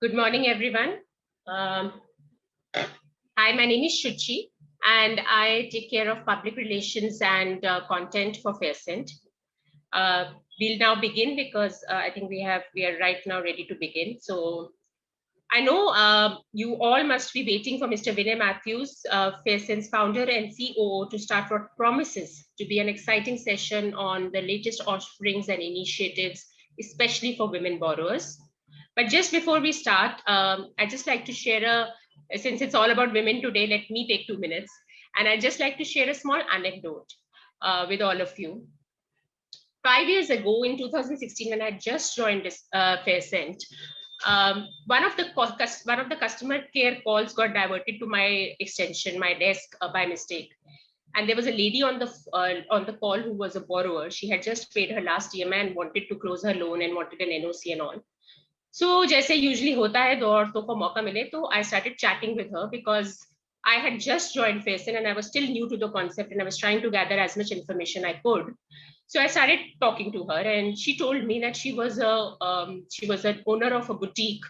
Good morning, everyone. Hi, my name is Shuchi, and I take care of public relations and content for Fairsent. We'll now begin because I think we are right now ready to begin. So I know you all must be waiting for Mr. Vinay Matthews, Fairsent's founder and COO, to start what promises to be an exciting session on the latest offerings and initiatives, especially for women borrowers. But just before we start, I'd just like to share since it's all about women today, let me take 2 minutes. And I'd just like to share a small anecdote with all of you. 5 years ago in 2016, when I just joined this Fairsent, one of the customer care calls got diverted to my extension, my desk by mistake. And there was a lady on the call who was a borrower. She had just paid her last EMI and wanted to close her loan and wanted an NOC and all. So जैसे usually होता है, दो औरतों को मौका मिले, तो I started chatting with her because I had just joined Fairsent and I was still new to the concept and I was trying to gather as much information I could. So I started talking to her and she told me that she was an owner of a boutique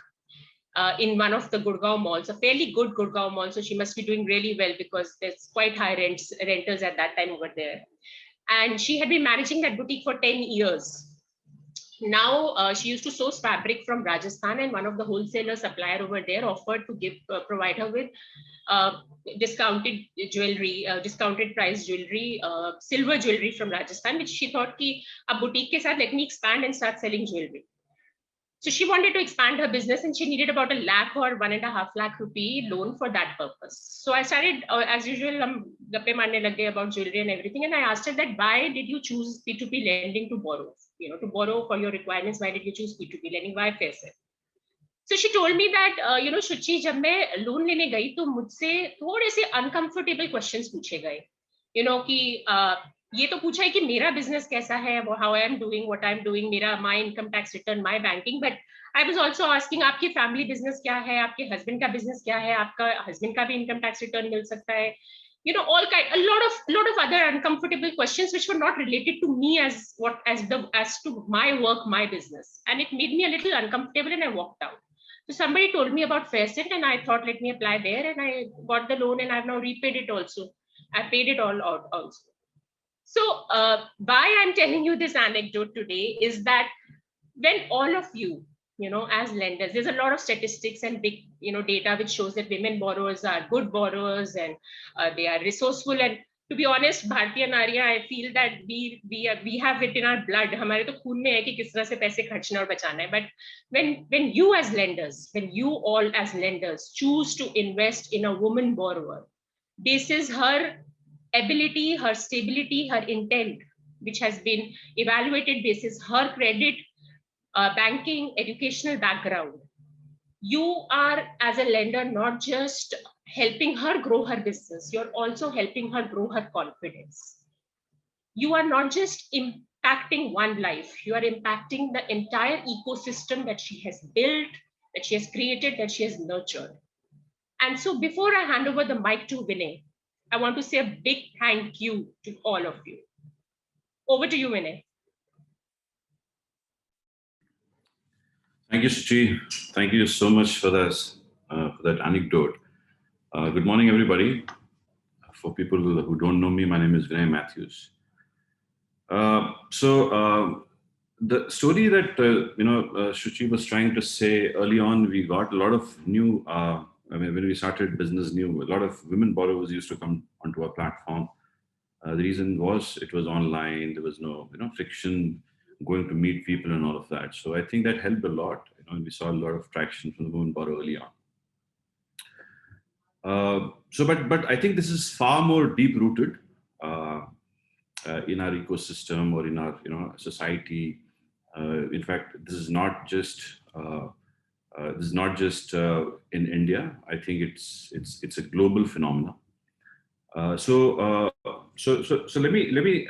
in one of the Gurgaon malls, a fairly good Gurgaon mall. So she must be doing really well because there's quite high renters at that time over there. And she had been managing that boutique for 10 years. Now she used to source fabric from Rajasthan, and one of the wholesaler supplier over there offered to provide her with discounted jewelry, discounted price jewelry, silver jewelry from Rajasthan, which she thought ki ab boutique ke saath let me expand and start selling jewelry. So she wanted to expand her business and she needed about 1 lakh or 1.5 lakh rupee loan for that purpose. So I started, as usual, gappe marne lag gaye about jewelry and everything. And I asked her that why did you choose P2P lending to borrow? To borrow for your requirements, why did you choose P2P lending? Why Fairsent? So she told me that, Shuchi, जब मैं loan लेने गई तो मुझसे थोड़े से uncomfortable questions पूछे गए. कि ये तो पूछा है कि मेरा बिजनेस कैसा है, how I am doing, what I am doing, मेरा my income tax return, my banking, but I was also asking आपकी फैमिली बिजनेस क्या है, आपके हस्बैंड का बिजनेस क्या है, आपका हस्बैंड का भी इनकम टैक्स रिटर्न मिल सकता है, all kind, a lot of other uncomfortable questions which were not related to me as to my work, my business, and it made me a little uncomfortable and I walked out. So somebody told me about Fairsent and I thought, let me apply there, and I got the loan and I've now repaid it also. I paid it all out also. So why I'm telling you this anecdote today is that when all of you, as lenders, there's a lot of statistics and big, data which shows that women borrowers are good borrowers and they are resourceful. And to be honest, Bhartiya Nariya, I feel that we have it in our blood. हमारे तो खून में है कि किस तरह से पैसे खर्चना और बचाना है. But when you as lenders, when you all as lenders choose to invest in a woman borrower, this is her ability, her stability, her intent, which has been evaluated basis her credit, banking, educational background. You are, as a lender, not just helping her grow her business, you're also helping her grow her confidence. You are not just impacting one life, you are impacting the entire ecosystem that she has built, that she has created, that she has nurtured. And so before I hand over the mic to Vinay, I want to say a big thank you to all of you. Over to you, Vinay. Thank you, Shuchi. Thank you so much for this, for that anecdote. Good morning, everybody. For people who don't know me, my name is Vinay Matthews. The story that Shuchi was trying to say early on, we got a lot of new. When we started business new, a lot of women borrowers used to come onto our platform. The reason was it was online. There was no friction going to meet people and all of that. So I think that helped a lot. We saw a lot of traction from the women borrower early on. But I think this is far more deep rooted in our ecosystem or in our society. In fact, this is not just in India. I think it's a global phenomenon. So let me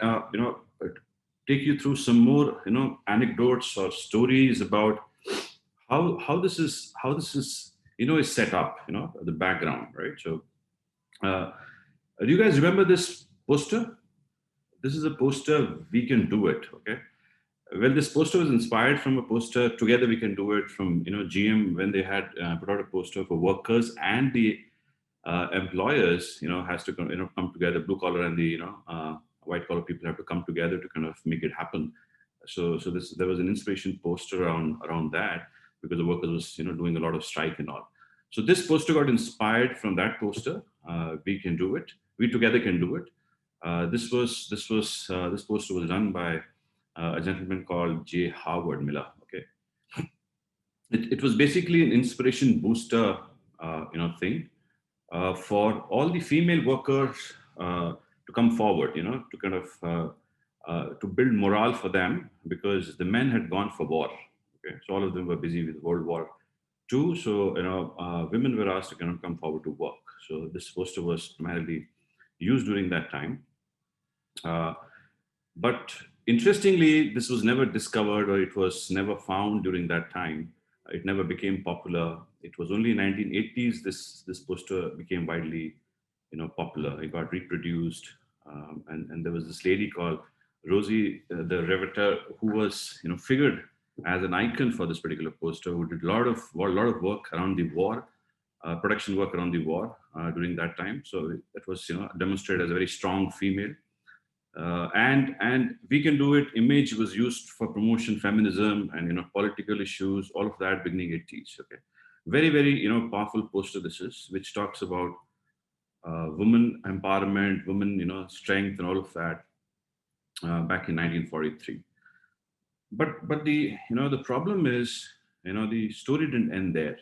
take you through some more anecdotes or stories about how this is is set up, the background, right? So do you guys remember this poster? This is a poster, We Can Do It. Okay, Well, this poster was inspired from a poster, Together We Can Do It, from GM, when they had put out a poster for workers and the employers, has to come together. Blue collar and the white collar people have to come together to kind of make it happen. So there was an inspiration poster around that, because the workers was doing a lot of strike and all. So this poster got inspired from that poster. We can do it. We together can do it. This poster was done by a gentleman called J. Howard Miller. Okay, it was basically an inspiration booster, thing for all the female workers to come forward, to kind of to build morale for them, because the men had gone for war. Okay, so all of them were busy with World War II. So women were asked to kind of come forward to work. So this poster was primarily used during that time. But interestingly, this was never discovered, or it was never found during that time. It never became popular. It was only in 1980s this poster became widely, popular. It got reproduced, and there was this lady called Rosie the Riveter, who was, figured as an icon for this particular poster, who did a lot of work around the war, production work around the war during that time. So it was, demonstrated as a very strong female. And We Can Do It image was used for promotion feminism and political issues, all of that beginning 80s. Okay, very very powerful poster this is, which talks about women empowerment, women strength, and all of that back in 1943. But the problem is, the story didn't end there.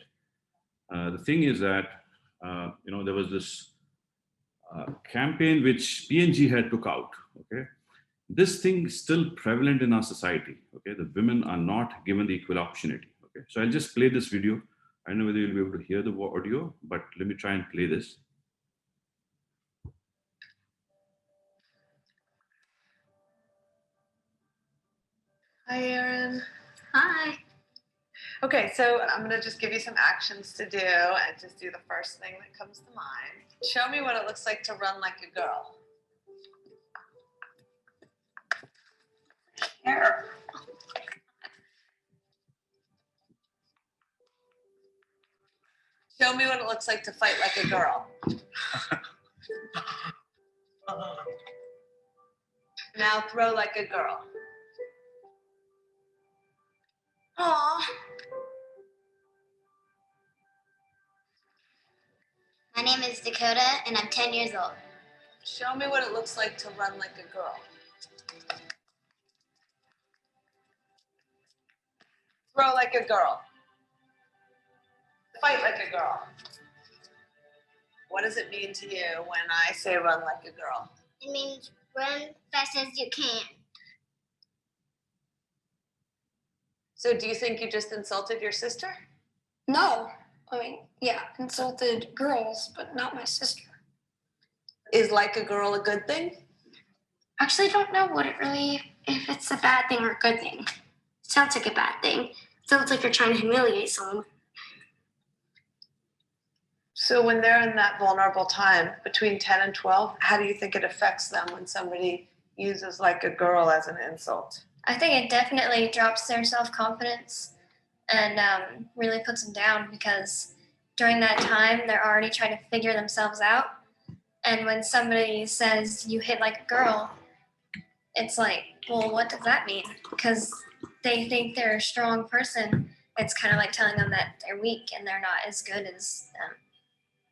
The thing is that there was this campaign which PNG had took out. Okay, this thing is still prevalent in our society. Okay, the women are not given the equal opportunity. Okay, so I'll just play this video. I don't know whether you'll be able to hear the audio, but let me try and play this. Hi, Erin. Hi. Okay, so I'm going to just give you some actions to do and just do the first thing that comes to mind. Show me what it looks like to run like a girl. Here. Show me what it looks like to fight like a girl. Now throw like a girl. Aw. My name is Dakota, and I'm 10 years old. Show me what it looks like to run like a girl. Throw like a girl. Fight like a girl. What does it mean to you when I say run like a girl? It means run fast as you can. So do you think you just insulted your sister? No. I mean, yeah, insulted girls, but not my sister. Is like a girl a good thing? Actually, I don't know if it's a bad thing or a good thing. It sounds like a bad thing. It sounds like you're trying to humiliate someone. So when they're in that vulnerable time between 10 and 12, how do you think it affects them when somebody uses like a girl as an insult? I think it definitely drops their self-confidence and really puts them down, because during that time, they're already trying to figure themselves out. And when somebody says you hit like a girl, it's like, well, what does that mean? Because they think they're a strong person. It's kind of like telling them that they're weak and they're not as good as them.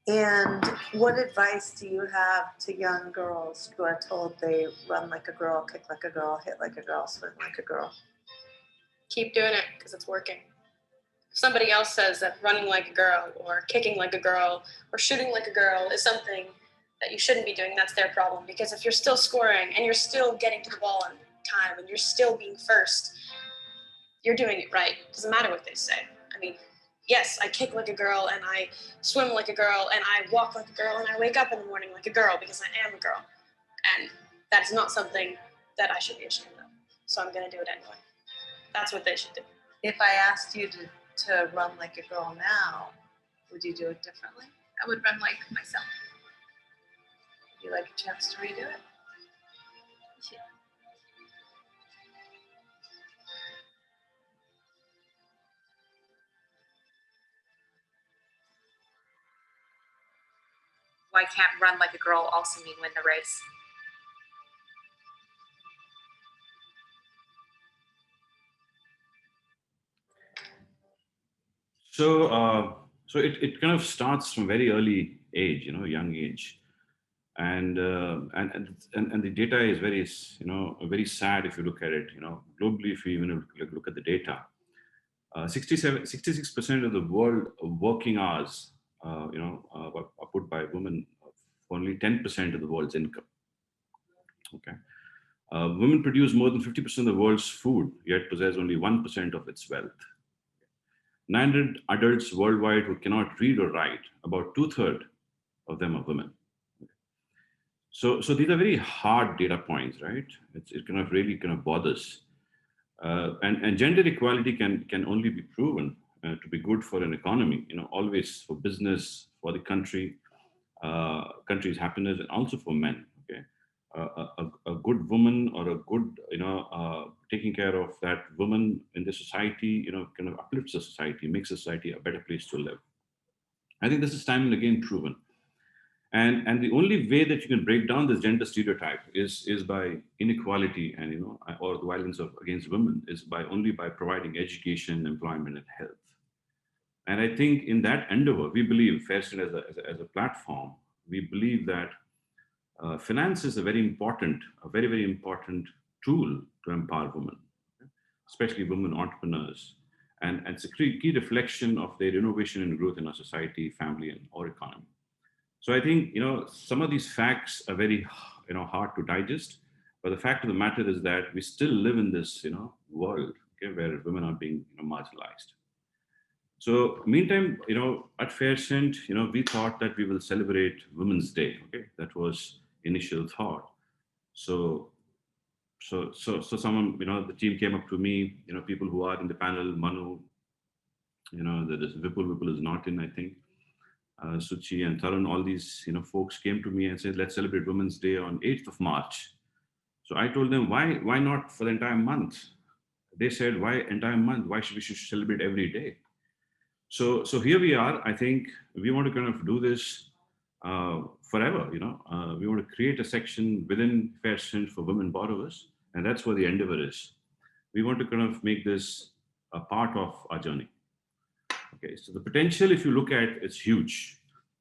And what advice do you have to young girls who are told they run like a girl, kick like a girl, hit like a girl, swim like a girl? Keep doing it because it's working. If somebody else says that running like a girl or kicking like a girl or shooting like a girl is something that you shouldn't be doing, that's their problem. Because if you're still scoring and you're still getting to the ball on time and you're still being first, you're doing it right. It doesn't matter what they say. I mean, yes, I kick like a girl and I swim like a girl and I walk like a girl and I wake up in the morning like a girl because I am a girl. And that's not something that I should be ashamed of. So I'm going to do it anyway. That's what they should do. If I asked you to run like a girl now, would you do it differently? I would run like myself. Would you like a chance to redo it? why can't run like a girl also mean win the race? So it kind of starts from very early age, young age, and the data is very, very sad if you look at it. Globally, if you even look at the data, 66% of the world working hours, are put by women for only 10% of the world's income. Okay. Women produce more than 50% of the world's food, yet possess only 1% of its wealth. 900 adults worldwide who cannot read or write, about 2/3 of them are women. So these are very hard data points, right? It kind of really kind of bothers. And gender equality can only be proven to be good for an economy, always for business, for the country's happiness, and also for men. Okay, a good woman or a good, taking care of that woman in the society, kind of uplifts the society, makes the society a better place to live. I think this is time and again proven. And the only way that you can break down this gender stereotype is by inequality and or the violence against women is only by providing education, employment, and health. And I think in that endeavor, we believe, Fairstone as a platform, we believe that finance is a very, very important tool to empower women, especially women entrepreneurs. And it's a key reflection of their innovation and growth in our society, family, and our economy. So I think, some of these facts are very, hard to digest, but the fact of the matter is that we still live in this, world, okay, where women are being, marginalized. So meantime, at Faircent, we thought that we will celebrate Women's Day. Okay, that was initial thought. So someone, the team came up to me, people who are in the panel, Manu, there is Vipul is not in, I think. Suchi and Tarun, all these folks came to me and said, let's celebrate Women's Day on 8th of March. So I told them, why not for the entire month? They said, why entire month? Why should we celebrate every day? So here we are. I think we want to kind of do this forever. We want to create a section within Faircent for women borrowers, and that's where the endeavor is. We want to kind of make this a part of our journey. Okay, so the potential, if you look at, it's huge.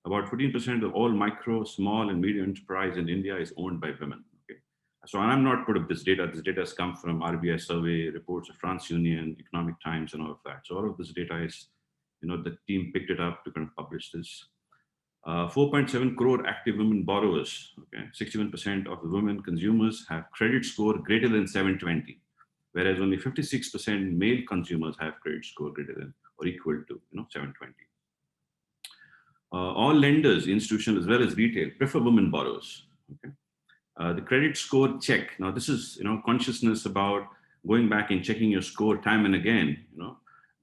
About 14% of all micro, small, and medium enterprise in India is owned by women. Okay, so I'm not put up this data. This data has come from RBI survey, reports of France Union, Economic Times, and all of that. So all of this data is, the team picked it up to kind of publish this. 4.7 crore active women borrowers. Okay, 61% of the women consumers have credit score greater than 720, whereas only 56% male consumers have credit score greater than or equal to 720. All lenders, institutional as well as retail, prefer women borrowers. Okay, the credit score check. Now this is consciousness about going back and checking your score time and again.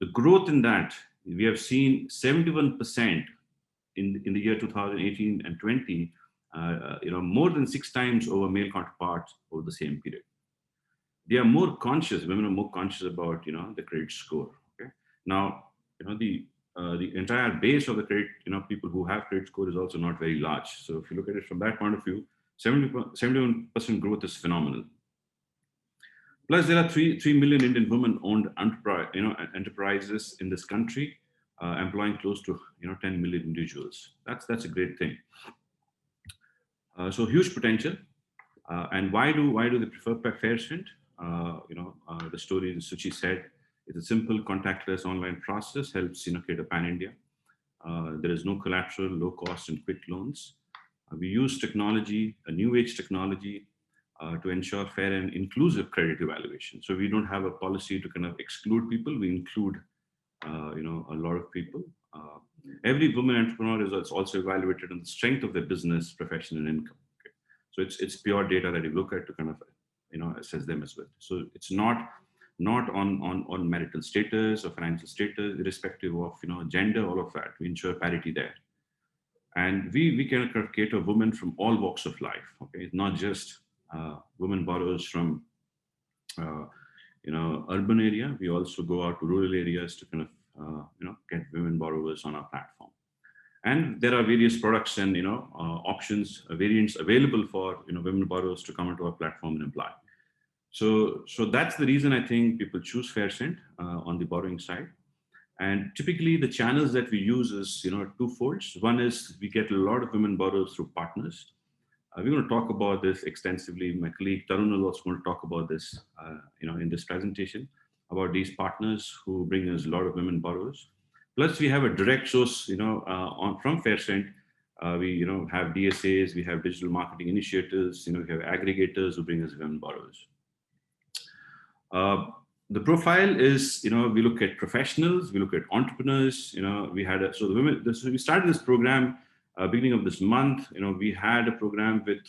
The growth in that we have seen 71% in the year 2018 and 20. More than 6 times over male counterparts over the same period. They are more conscious. Women are more conscious about the credit score. Okay. Now the entire base of the credit people who have credit score is also not very large. So if you look at it from that point of view, 71% growth is phenomenal. Plus, there are 3 million Indian women-owned enterprises in this country, employing close to 10 million individuals. That's a great thing. So huge potential. And why do they prefer Faircent? The story Suchi said, it's a simple contactless online process, helps create a pan-India. There is no collateral, low cost, and quick loans. We use technology, a new age technology, to ensure fair and inclusive credit evaluation. So we don't have a policy to kind of exclude people. We include, a lot of people. Every woman entrepreneur is also evaluated on the strength of their business, profession, and income. Okay. So it's pure data that you look at to kind of, assess them as well. So it's not on marital status or financial status, irrespective of gender, all of that. We ensure parity there. And we can cater women from all walks of life. Okay, it's not just women borrowers from urban area. We also go out to rural areas to kind of get women borrowers on our platform. And there are various products and options, variants available for women borrowers to come onto our platform and apply. So that's the reason I think people choose Faircent on the borrowing side. And typically the channels that we use is twofold. One is we get a lot of women borrowers through partners. We're going to talk about this extensively. My colleague Tarun is also going to talk about this in this presentation, about these partners who bring us a lot of women borrowers. Plus, we have a direct source, from Faircent. We, have DSAs, we have digital marketing initiatives, we have aggregators who bring us women borrowers. The profile is, we look at professionals, we look at entrepreneurs. We had so we started this program beginning of this month. We had a program with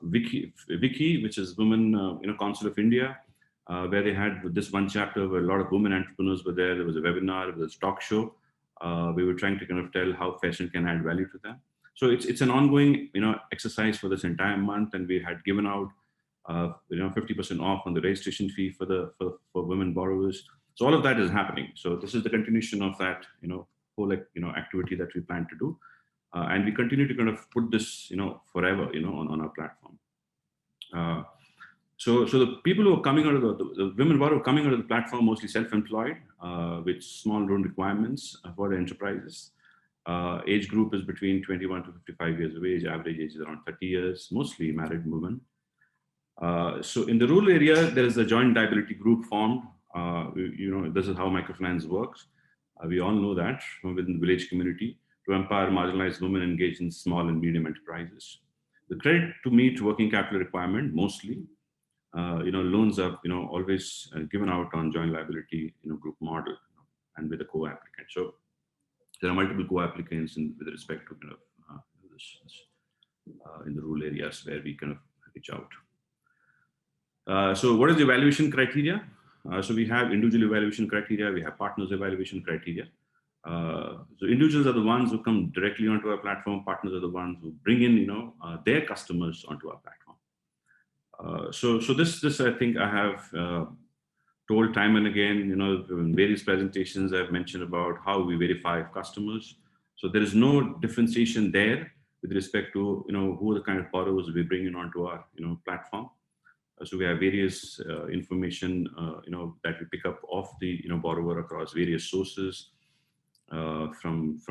Vicky, which is Women, Council of India. Where they had this one chapter where a lot of women entrepreneurs were there. There was a webinar, there was a talk show. We were trying to kind of tell how Faircent can add value to them. So it's an ongoing, exercise for this entire month, and we had given out, 50% off on the registration fee for women borrowers. So all of that is happening. So this is the continuation of that, whole activity that we plan to do, and we continue to kind of put this, forever, on our platform. So the people who are coming out of the women borrower coming out of the platform, mostly self-employed, with small loan requirements for the enterprises. Age group is between 21 to 55 years of age. Average age is around 30 years, mostly married women. So in the rural area, there is a joint liability group formed. This is how microfinance works. We all know that from within the village community, to empower marginalized women engaged in small and medium enterprises. The credit to meet working capital requirement mostly. Loans are always given out on joint liability group model and with a co-applicant. So there are multiple co-applicants with respect to this in the rural areas where we kind of reach out. So what is the evaluation criteria? So we have individual evaluation criteria, we have partners evaluation criteria. So individuals are the ones who come directly onto our platform. Partners are the ones who bring in their customers onto our platform. So this I think I have told time and again, in various presentations I've mentioned about how we verify customers. So there is no differentiation there with respect to who are the kind of borrowers we bring in onto our platform. So we have various information that we pick up of the borrower across various sources, from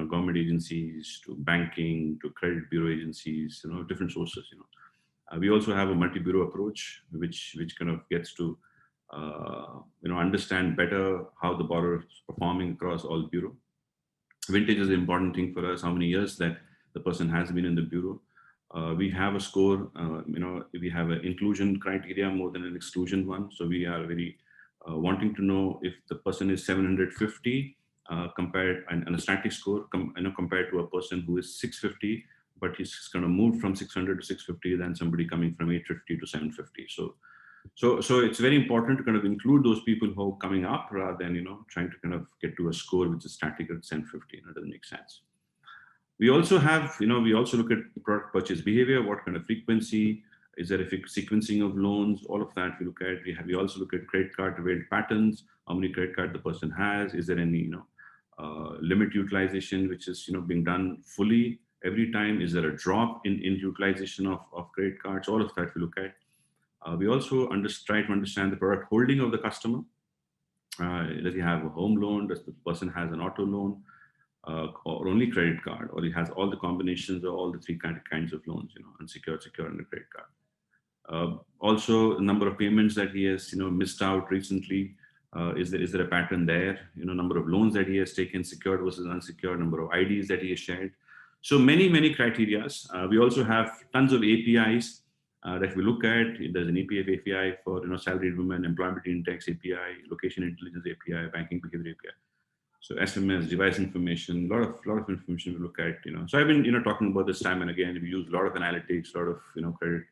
government agencies to banking to credit bureau agencies, different sources. We also have a multi-bureau approach, which kind of gets to understand better how the borrower is performing across all bureau. Vintage is an important thing for us. How many years that the person has been in the bureau. We have a score. We have an inclusion criteria more than an exclusion one. So we are very wanting to know if the person is 750 compared and a static score compared to a person who is 650. But he's going to move from 600 to 650, then somebody coming from 850 to 750. So it's very important to kind of include those people who are coming up rather than, trying to kind of get to a score which is static at 750. That doesn't make sense. We also have, we also look at product purchase behavior, what kind of frequency, is there a sequencing of loans, all of that we look at. We also look at credit card availed patterns, how many credit cards the person has, is there any, limit utilization, which is, being done fully every time, is there a drop in utilization of credit cards, all of that we look at. We also try to understand the product holding of the customer. Does he have a home loan? Does the person has an auto loan? Or only credit card, or he has all the combinations of all the three kinds of loans, unsecured, secured, and a credit card. Also, the number of payments that he has, missed out recently. Is there a pattern there? Number of loans that he has taken, secured versus unsecured, number of IDs that he has shared. So many criterias. We also have tons of APIs that we look at. There's an API for salaried women, employment index API, location intelligence API, banking behavior API. So SMS, device information, a lot of information we look at. So I've been talking about this time and again. We use a lot of analytics, a lot of credit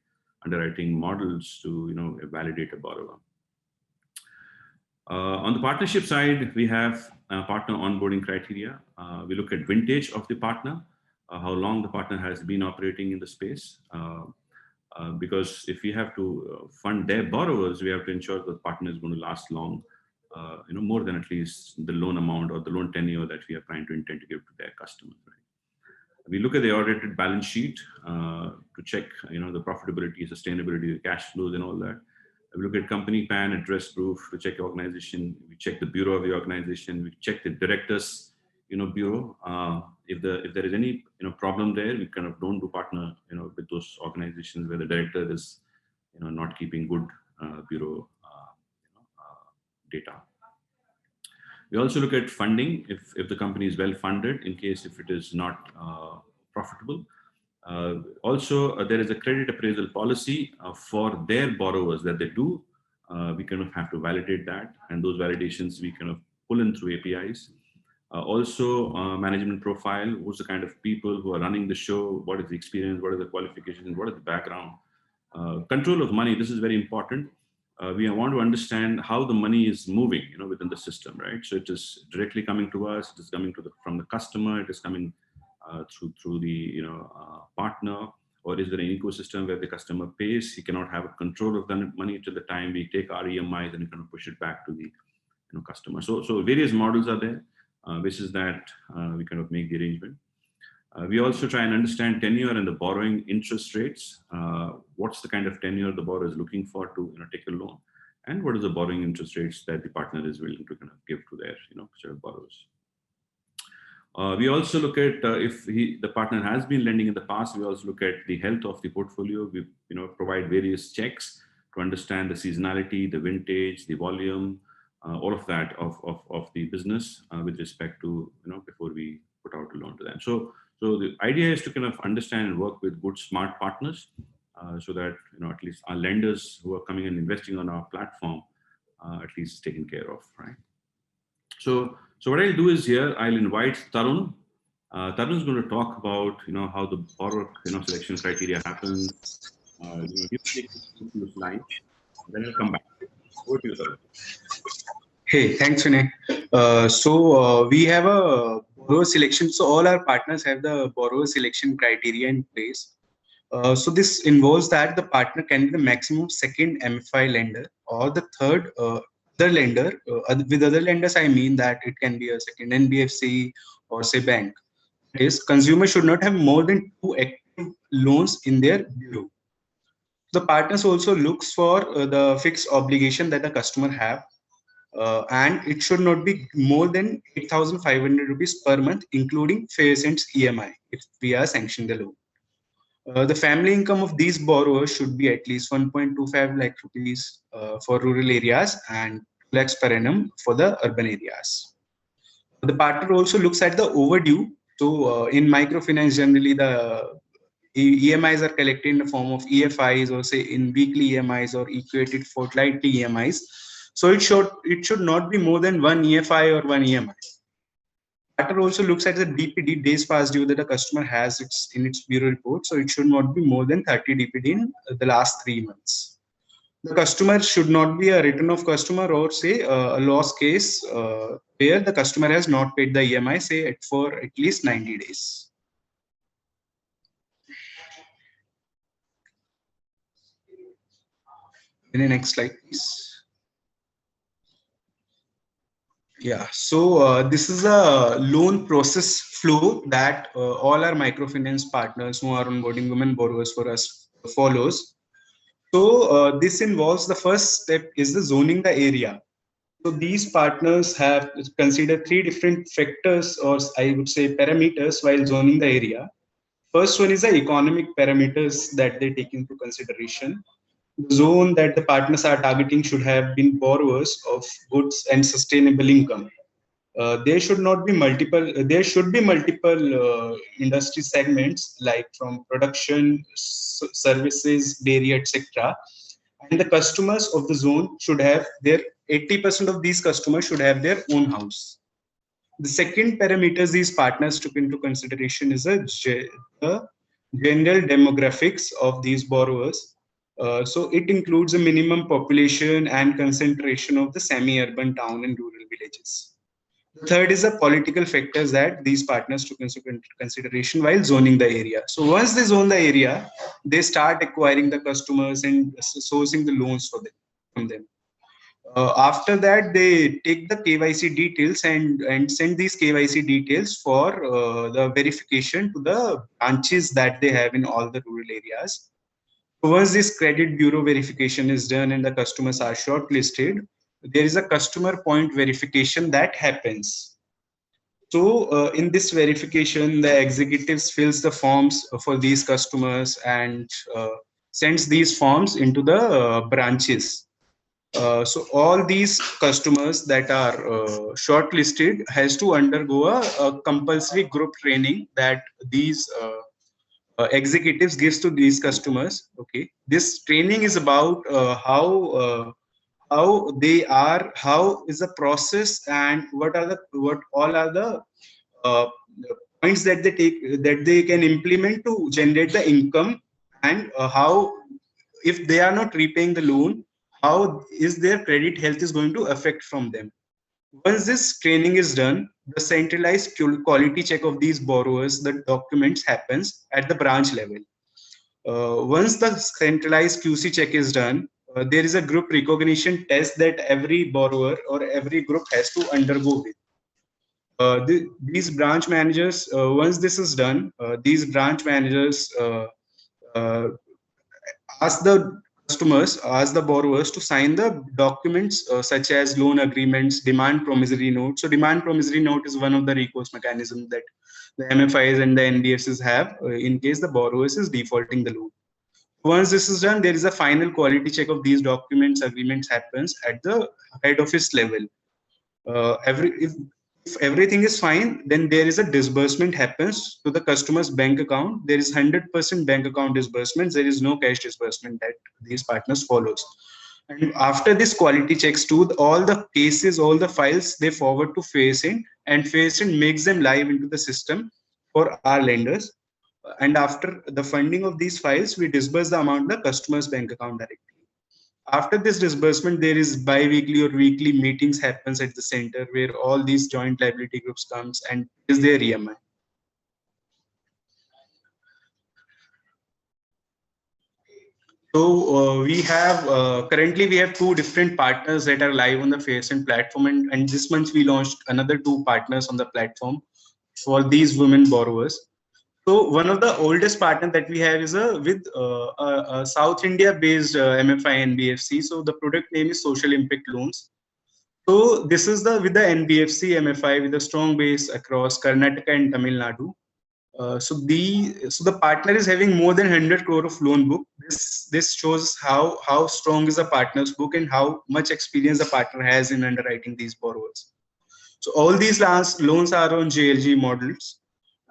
underwriting models to validate a borrower. On the partnership side, we have partner onboarding criteria. We look at vintage of the partner, how long the partner has been operating in the space. Because if we have to fund their borrowers, we have to ensure that the partner is going to last long. more than at least the loan amount or the loan tenure that we are trying to intend to give to their customers. Right? We look at the audited balance sheet to check, the profitability, sustainability, the cash flows, and all that. We look at company PAN, address proof to check the organization. We check the bureau of the organization. We check the directors, bureau. If there is any problem there, we kind of don't do partner with those organizations where the director is not keeping good bureau data. We also look at funding, if the company is well funded, in case if it is not profitable. Also, there is a credit appraisal policy for their borrowers that they do. We kind of have to validate that, and those validations we kind of pull in through APIs. Also, management profile, who's the kind of people who are running the show, what is the experience, what are the qualifications, what is the background. Control of money, this is very important. We want to understand how the money is moving, within the system, right? So it is directly coming to us, it is coming from the customer, it is coming through the partner, or is there an ecosystem where the customer pays? He cannot have a control of the money till the time we take our EMIs and we kind of push it back to the customer. So various models are there. Basis that we kind of make the arrangement. We also try and understand tenure and the borrowing interest rates. What's the kind of tenure the borrower is looking for to take a loan, and what is the borrowing interest rates that the partner is willing to kind of give to their sort of borrowers. We also look at if the partner has been lending in the past. We also look at the health of the portfolio. We provide various checks to understand the seasonality, the vintage, the volume, all of that of the business with respect to before we put out a loan to them. So the idea is to kind of understand and work with good, smart partners so that at least our lenders who are coming and investing on our platform at least is taken care of, right? So what I'll do is here I'll invite Tarun. Tarun is going to talk about how the borrower selection criteria happens. He'll take this line, then he'll come back. Over to you, Tarun. Hey, thanks, Vinay. We have a borrower selection. So all our partners have the borrower selection criteria in place. So this involves that the partner can be the maximum second MFI lender or the third other lender. With other lenders, I mean that it can be a second NBFC or say bank. That is, consumer should not have more than 2 active loans in their bureau. The partners also looks for the fixed obligation that the customer have. And it should not be more than 8,500 rupees per month, including Faircent's EMI, if we are sanctioning the loan. The family income of these borrowers should be at least 1.25 lakh rupees for rural areas and 2 lakhs per annum for the urban areas. The partner also looks at the overdue. So in microfinance, generally the EMIs are collected in the form of EFIs or say in weekly EMIs or equated fortnightly EMIs. So it should not be more than 1 EFI or 1 EMI. Partner also looks at the DPD, days past due, that a customer has in its bureau report. So it should not be more than 30 DPD in the last 3 months. The customer should not be a return of customer or say a loss case where the customer has not paid the EMI, say for at least 90 days. In the next slide, please. Yeah, so this is a loan process flow that all our microfinance partners who are onboarding women borrowers for us follows. So this involves the first step is the zoning the area. So these partners have considered 3 different factors, or I would say parameters, while zoning the area. First one is the economic parameters that they take into consideration. The zone that the partners are targeting should have been borrowers of goods and sustainable income. There should be multiple industry segments like from production, services, dairy, etc. And the customers of the zone should have 80% of these customers should have their own house. The second parameters these partners took into consideration is the general demographics of these borrowers. So it includes a minimum population and concentration of the semi-urban town and rural villages. The third is the political factors that these partners took into consideration while zoning the area. So once they zone the area, they start acquiring the customers and sourcing the loans from them. After that, they take the KYC details and send these KYC details for the verification to the branches that they have in all the rural areas. Once this credit bureau verification is done and the customers are shortlisted, there is a customer point verification that happens. So in this verification, the executives fills the forms for these customers and sends these forms into the branches. So all these customers that are shortlisted has to undergo a compulsory group training that these executives gives to these customers. Okay, this training is about how they are, how is the process, and what all are the uh, points that they take that they can implement to generate the income, and how, if they are not repaying the loan, how is their credit health is going to affect from them. Once this training is done, the centralized quality check of these borrowers, the documents happens at the branch level. Once the centralized QC check is done, there is a group recognition test that every borrower or every group has to undergo with. These branch managers, once this is done, these branch managers ask the customers, ask the borrowers to sign the documents such as loan agreements, demand promissory note. So demand promissory note is one of the recourse mechanisms that the MFIs and the NBFCs have in case the borrowers is defaulting the loan. Once this is done, there is a final quality check of these documents, agreements happens at the head office level. If everything is fine, then there is a disbursement happens to the customer's bank account. There is 100% bank account disbursements. There is no cash disbursement that these partners follows. And after this quality checks too, all the cases, all the files, they forward to FACEINT, and FACEINT makes them live into the system for our lenders. And after the funding of these files, we disburse the amount to the customer's bank account directly. After this disbursement, there is bi-weekly or weekly meetings happens at the center where all these joint liability groups comes and is their EMI. So we have currently we have 2 different partners that are live on the FACEINT platform, and this month we launched another 2 partners on the platform for these women borrowers. So one of the oldest partner that we have is with a South India based MFI NBFC. So the product name is Social Impact Loans. So this is with the NBFC MFI with a strong base across Karnataka and Tamil Nadu. So the partner is having more than 100 crore of loan book. This shows how strong is the partner's book and how much experience the partner has in underwriting these borrowers. So all these loans are on JLG models,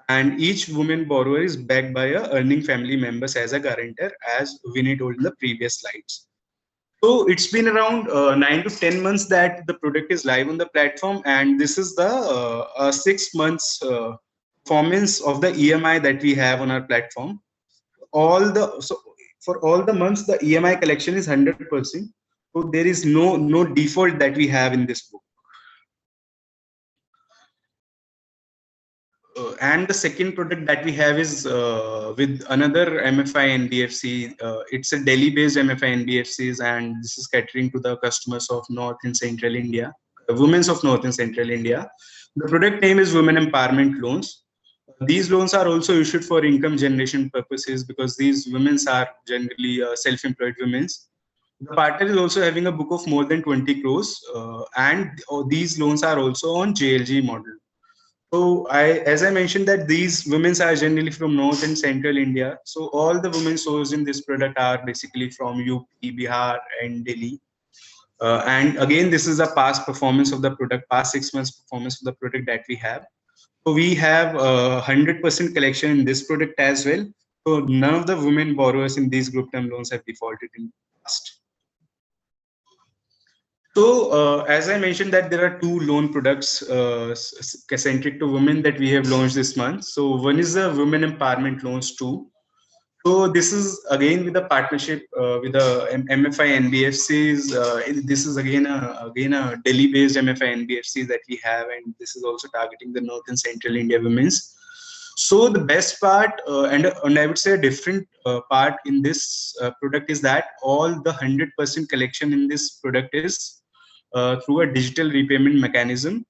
and each woman borrower is backed by a earning family members as a guarantor, as Vinny told in the previous slides. So it's been around 9 to 10 months that the product is live on the platform, and this is the 6 months performance of the EMI that we have on our platform. For all the months, the EMI collection is 100%. So there is no default that we have in this book. And the second product that we have is with another MFI NBFC. It's a Delhi-based MFI NBFCs, and this is catering to the customers of North and Central India, women of North and Central India. The product name is Women Empowerment Loans. These loans are also issued for income generation purposes because these women are generally self-employed women. The partner is also having a book of more than 20 crores, and these loans are also on JLG model. So as I mentioned that these women are generally from North and Central India. So all the women sourced in this product are basically from UP, Bihar, and Delhi. And again, this is a past performance of the product, past 6 months performance of the product that we have. So we have 100% collection in this product as well. So none of the women borrowers in these group term loans have defaulted in the past. So as I mentioned that there are 2 loan products centric to women that we have launched this month. So one is the Women Empowerment Loans 2. So this is again with a partnership with the MFI NBFCs. This is again a Delhi-based MFI NBFC that we have, and this is also targeting the North and Central India women's. So the best part and I would say a different part in this product is that all the 100% collection in this product is through a digital repayment mechanism.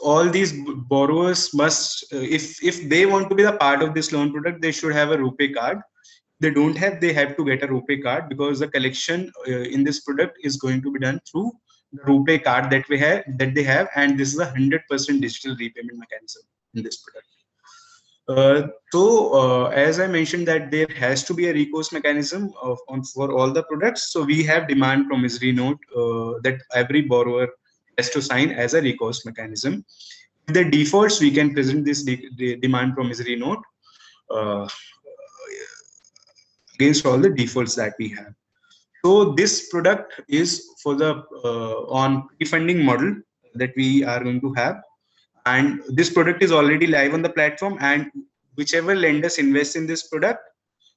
All these borrowers must, if they want to be the part of this loan product, they should have a RuPay card. If they don't have, they have to get a RuPay card, because the collection in this product is going to be done through the RuPay card that they have, and this is a 100% digital repayment mechanism in this product. As I mentioned, that there has to be a recourse mechanism for all the products. So we have demand promissory note that every borrower has to sign as a recourse mechanism. If the defaults, we can present this demand promissory note against all the defaults that we have. So this product is for the on pre-funding model that we are going to have. And this product is already live on the platform, and whichever lenders invest in this product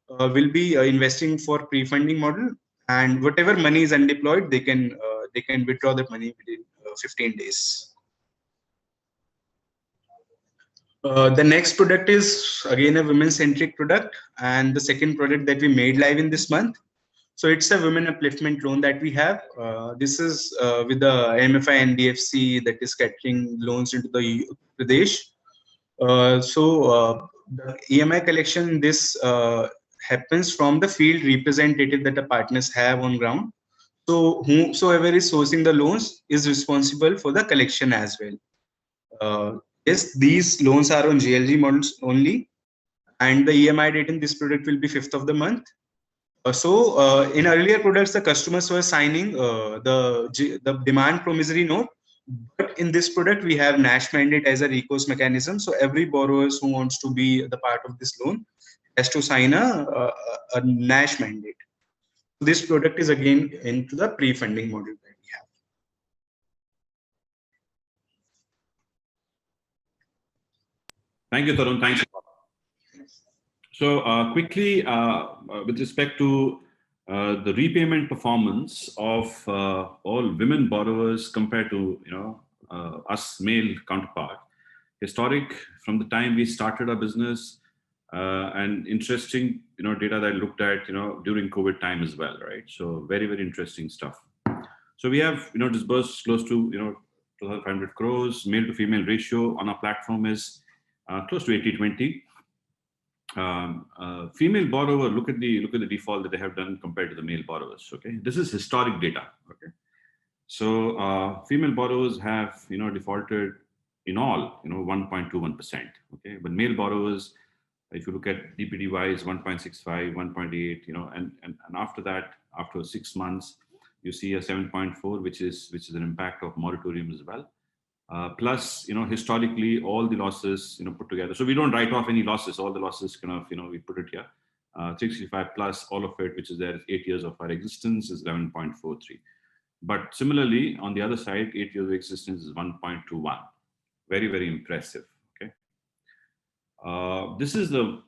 will be investing for pre-funding model, and whatever money is undeployed, they can withdraw the money within 15 days. The next product is again a women-centric product, and the second product that we made live in this month. So it's a women upliftment loan that we have. This is with the MFI NBFC that is catering loans into the Uttar Pradesh. The EMI collection, this happens from the field representative that the partners have on ground. So whosoever is sourcing the loans is responsible for the collection as well. Yes, these loans are on JLG models only, and the EMI date in this product will be 5th of the month. In earlier products, the customers were signing the demand promissory note, but in this product, we have NASH mandate as a recourse mechanism. So every borrower who wants to be the part of this loan has to sign a NASH mandate. This product is again into the pre-funding model that we have. Thank you, Tarun. Thanks. So quickly, with respect to the repayment performance of all women borrowers compared to us male counterpart, historic from the time we started our business, and interesting data that I looked at during COVID time as well, right? So very, very interesting stuff. So we have disbursed close to 2,500 crores. Male to female ratio on our platform is close to 80-20. Female borrower, look at the default that they have done compared to the male borrowers. Okay, this is historic data. Okay, so female borrowers have defaulted in all 1.21%. Okay, but male borrowers, if you look at DPD wise, 1.65, 1.8, and after that, after 6 months, you see a 7.4, which is an impact of moratorium as well. Plus, historically, all the losses, put together. So we don't write off any losses. All the losses we put it here. 65 plus all of it, which is there, 8 years of our existence is 11.43. But similarly, on the other side, 8 years of existence is 1.21. Very, very impressive. Okay. This is the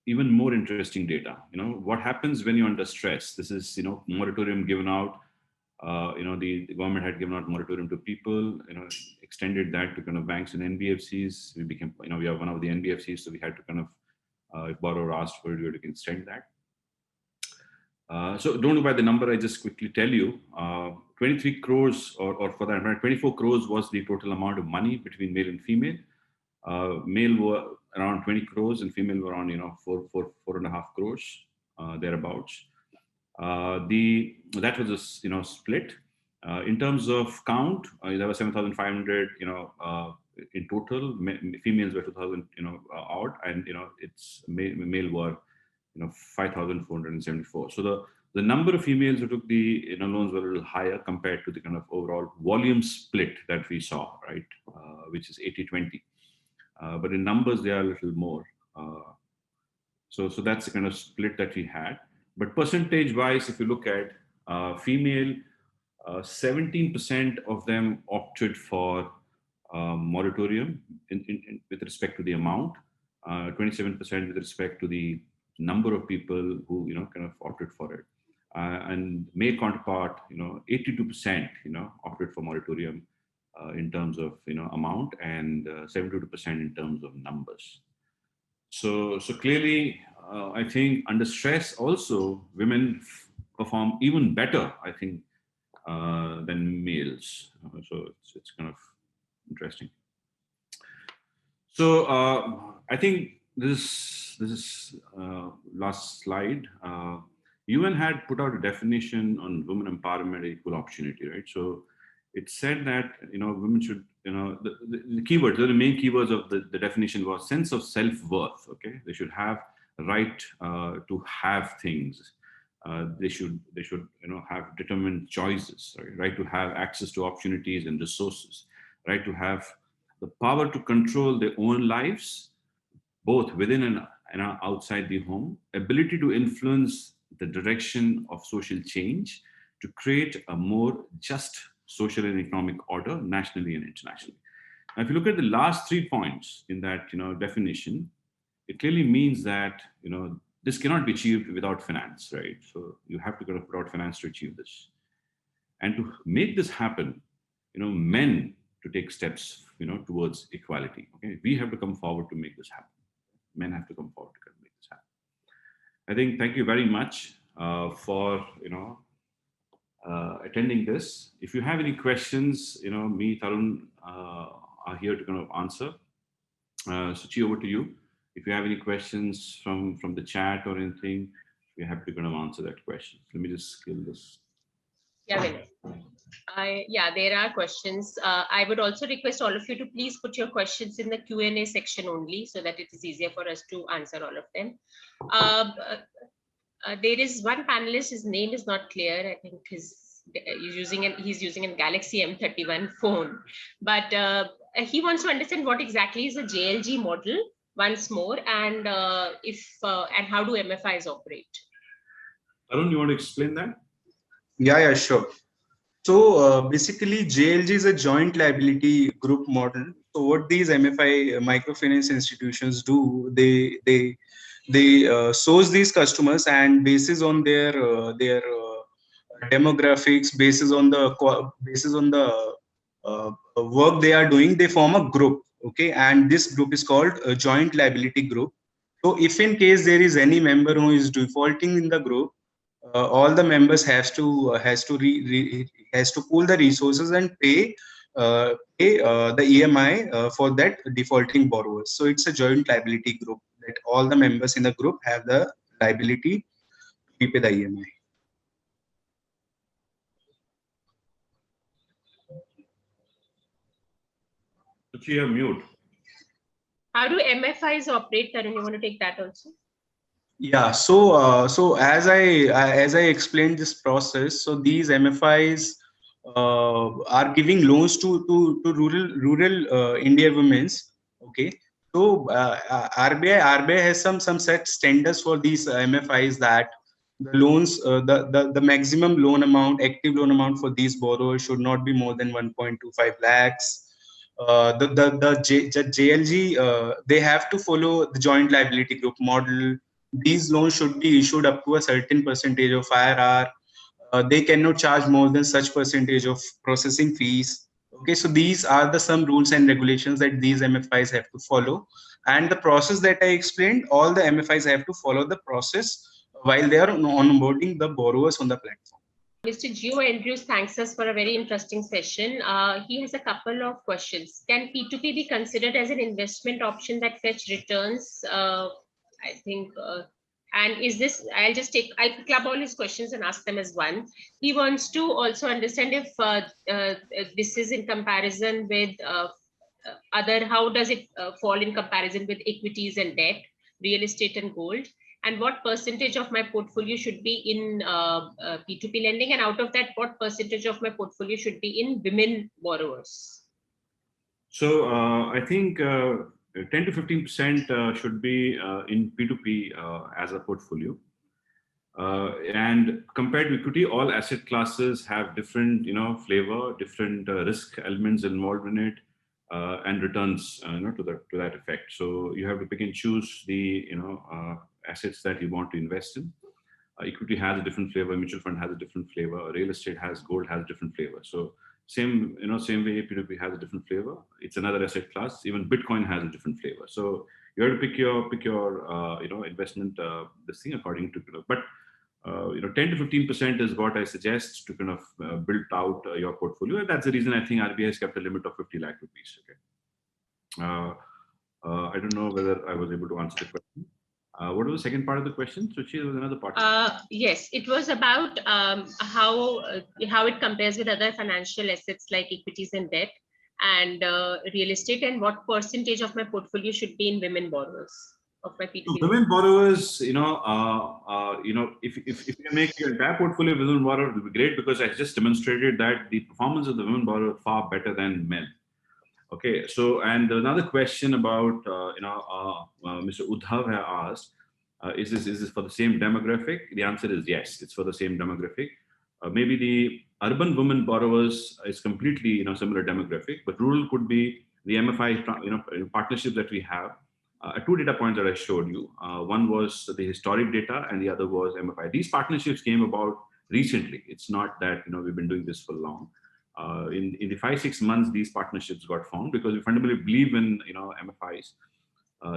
even more interesting data. What happens when you're under stress? This is, moratorium given out. The government had given out moratorium to people, extended that to banks and NBFCs. We became, we are one of the NBFCs, so we had to if borrower asked for it, we had to extend that. So don't go by the number, I just quickly tell you, 23 crores or for that matter, 24 crores was the total amount of money between male and female. Male were around 20 crores and female were around, 4.5 crores, thereabouts. That was a split. In terms of count, there were 7,500 in total. Females were 2,000 odd, and it's male were 5,474. So the number of females who took the loans were a little higher compared to the overall volume split that we saw, right, which is 80-20. But in numbers they are a little more. So that's the split that we had. But percentage-wise, if you look at female, 17% of them opted for moratorium with respect to the amount, 27% with respect to the number of people who opted for it, and male counterpart, 82% opted for moratorium in terms of amount, and 72% in terms of numbers. So clearly, I think under stress also women perform even better, I think, than males. So it's kind of interesting. So I think this is last slide. UN had put out a definition on women empowerment and equal opportunity, right? So it said that women should, the keywords, the main keywords of the definition was sense of self-worth. Okay, they should have the right to have things. They should have determined choices, right to have access to opportunities and resources, right to have the power to control their own lives, both within and outside the home, ability to influence the direction of social change, to create a more just social and economic order nationally and internationally. Now, if you look at the last 3 points in that definition, it clearly means that this cannot be achieved without finance, right? So you have to put out finance to achieve this, and to make this happen, men to take steps, towards equality. Okay, we have to come forward to make this happen. Men have to come forward to make this happen. I think thank you very much for attending this. If you have any questions, me, Tarun are here to kind of answer. Suchi, over to you. If you have any questions from the chat or anything, we're happy to kind of answer that question. Let me just kill this. Yeah, Vinay. Yeah, there are questions. I would also request all of you to please put your questions in the Q&A section only, so that it is easier for us to answer all of them. There is one panelist, his name is not clear. I think he's using a Galaxy M31 phone, but he wants to understand what exactly is the JLG model once more, and and how do MFIs operate? Arun, you want to explain that? Yeah, sure. So basically, JLG is a joint liability group model. So what these MFI microfinance institutions do, they source these customers, and basis on their demographics, basis on the work they are doing, they form a group. Okay, and this group is called a joint liability group. So if in case there is any member who is defaulting in the group, all the members has to pool the resources and pay the EMI for that defaulting borrowers. So it's a joint liability group that all the members in the group have the liability to pay the EMI. Suchi, mute. How do MFIs operate, Tarun? You want to take that also? Yeah, so as I explained this process, so these MFIs are giving loans to rural India women's. Okay, so RBI has some such standards for these MFIs, that the loans, the maximum loan amount, active loan amount for these borrowers should not be more than 1.25 lakhs. The JLG, they have to follow the joint liability group model. These loans should be issued up to a certain percentage of IRR. They cannot charge more than such percentage of processing fees. Okay, so these are some rules and regulations that these MFIs have to follow. And the process that I explained, all the MFIs have to follow the process while they are onboarding the borrowers on the platform. Mr. Gio Andrews thanks us for a very interesting session. He has a couple of questions. Can P2P be considered as an investment option that fetch returns? I think, and is this, I'll club all his questions and ask them as one. He wants to also understand if this is in comparison with how does it fall in comparison with equities and debt, real estate and gold, and what percentage of my portfolio should be in P2P lending, and out of that, what percentage of my portfolio should be in women borrowers? So I think 10 to 15% should be in P2P as a portfolio. And compared to equity, all asset classes have different, flavor, different risk elements involved in it, and returns, to that effect. So you have to pick and choose the, assets that you want to invest in. Equity has a different flavor. Mutual fund has a different flavor. Real estate gold has a different flavor. So same way P2P has a different flavor. It's another asset class. Even Bitcoin has a different flavor. So you have to pick your investment this thing according to. But 10 to 15% is what I suggest to kind of build out your portfolio. And that's the reason I think RBI has kept a limit of 50 lakh rupees. Okay. I don't know whether I was able to answer the question. What was the second part of the question? Suchi, there was another part. Yes, it was about how it compares with other financial assets like equities and debt and real estate, and what percentage of my portfolio should be in women borrowers of my P2P. So women borrowers, if you can make your entire portfolio women borrowers, it would be great, because I just demonstrated that the performance of the women borrower is far better than men. Okay, so and another question about Mr. Udhav had asked, is this for the same demographic? The answer is yes, it's for the same demographic. Maybe the urban women borrowers is completely similar demographic, but rural could be the MFI partnerships that we have. Two data points that I showed you. One was the historic data, and the other was MFI. These partnerships came about recently. It's not that we've been doing this for long. In the 5-6 months, these partnerships got formed because we fundamentally believe in MFIs.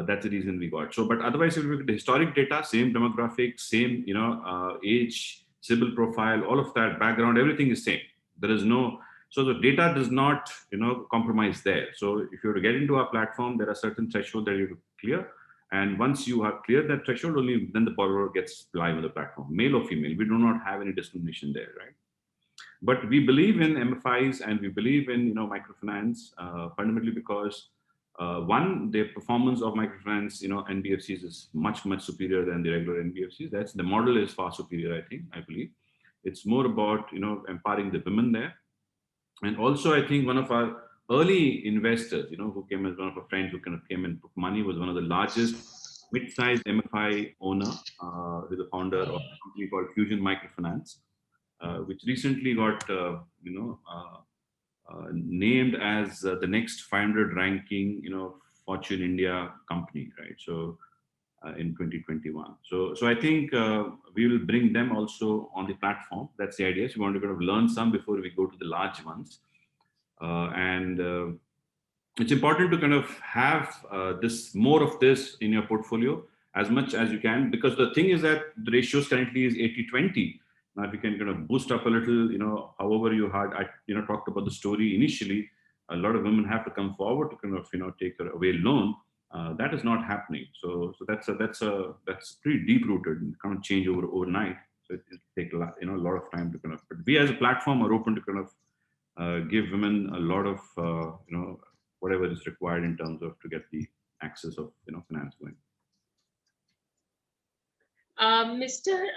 That's the reason we got. So, but otherwise, if you look at the historic data, same demographics, same age, CIBIL profile, all of that background, everything is same. There is no. So the data does not compromise there. So if you were to get into our platform, there are certain thresholds that you have to clear. And once you have cleared that threshold, only then the borrower gets live on the platform, male or female. We do not have any discrimination there, right? But we believe in MFIs and we believe in microfinance fundamentally because one, the performance of microfinance NBFCs is much superior than the regular NBFCs. The model is far superior, I believe. It's more about empowering the women there. And also, I think one of our early investors, who came as one of our friends who kind of came and put money, was one of the largest mid-sized MFI owner, who's the founder of a company called Fusion Microfinance, which recently got, named as the next 500 ranking, Fortune India company, right? So in 2021. So I think we will bring them also on the platform. That's the idea. So we want to kind of learn some before we go to the large ones. And it's important to kind of have more of this in your portfolio as much as you can, because the thing is that the ratios currently is 80-20. Now, if you can kind of boost up a little, however you had, I talked about the story initially, a lot of women have to come forward to kind of, take a away loan. That is not happening. So that's pretty deep rooted and can't change overnight. So it takes a lot of time to kind of. But we as a platform are open to kind of give women a lot of whatever is required in terms of to get the access of finance going. Mr.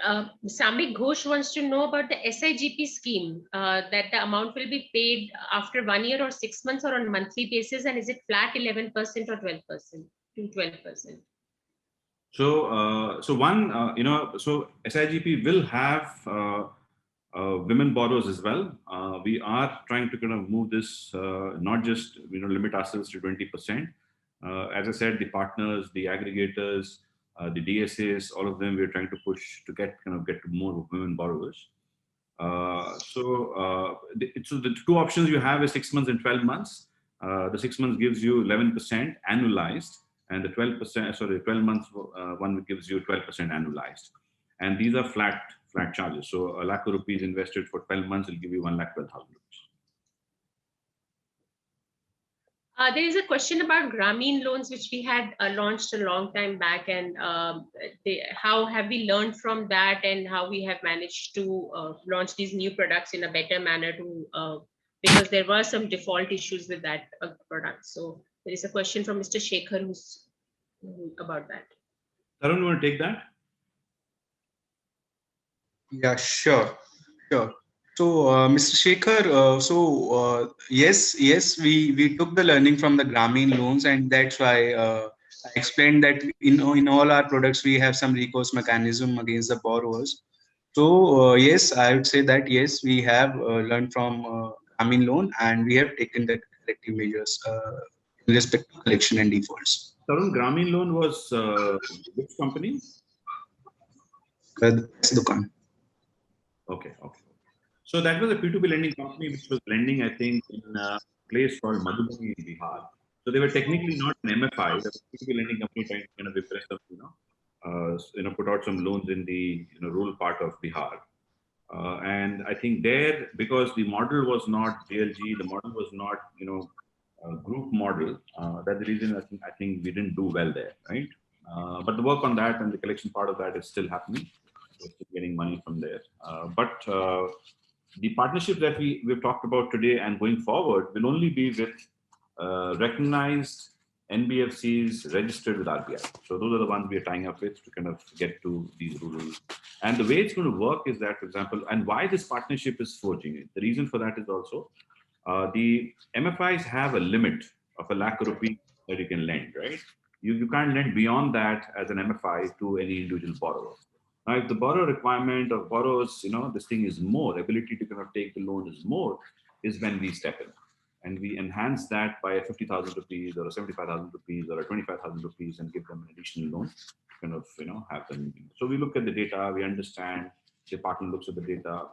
Samik Ghosh wants to know about the SIGP scheme, that the amount will be paid after 1 year or 6 months or on a monthly basis, and is it flat 11% or 12% to 12%? So, so SIGP will have women borrowers as well. We are trying to kind of move this, not just limit ourselves to 20%. As I said, the partners, the aggregators, the DSAs, all of them, we're trying to push to get to more women borrowers. So the two options you have is 6 months and 12 months. The 6 months gives you 11% annualized, and the 12 months one gives you 12% annualized. And these are flat charges. So ₹1 lakh invested for 12 months will give you 1,12,000 rupees. There is a question about Grameen loans, which we had launched a long time back, and how have we learned from that, and how we have managed to launch these new products in a better manner because there were some default issues with that product. So there is a question from Mr. Shekhar about that. Tarun, you want to take that? Yeah, sure. So, Mr. Shekhar, yes, we took the learning from the Grameen loans, and that's why I explained that in all our products we have some recourse mechanism against the borrowers. So, yes, I would say that yes, we have learned from Grameen loan, and we have taken the corrective measures in respect to collection and defaults. Tarun, Grameen loan was which company? Dukan. Okay. So that was a P2P lending company which was lending, I think, in a place called Madhubani in Bihar. So they were technically not an MFI, they were a P2P lending company trying to kind of repress them, put out some loans in the rural part of Bihar. And I think there, because the model was not JLG, the model was not, a group model. That's the reason I think we didn't do well there, right? But the work on that and the collection part of that is still happening. We're still getting money from there. But the partnership that we've talked about today and going forward will only be with recognized NBFCs registered with RBI. So those are the ones we are tying up with to kind of get to these rural. And the way it's going to work is that, for example, and why this partnership is forging. The reason for that is also the MFIs have a limit of ₹1 lakh that you can lend, right? You can't lend beyond that as an MFI to any individual borrower. Now, if the borrower requirement of borrowers, this thing is more, ability to kind of take the loan is more, is when we step in. And we enhance that by a 50,000 rupees or a 75,000 rupees or a 25,000 rupees and give them an additional loan to kind of, have them. So we look at the data, we understand, the partner looks at the data.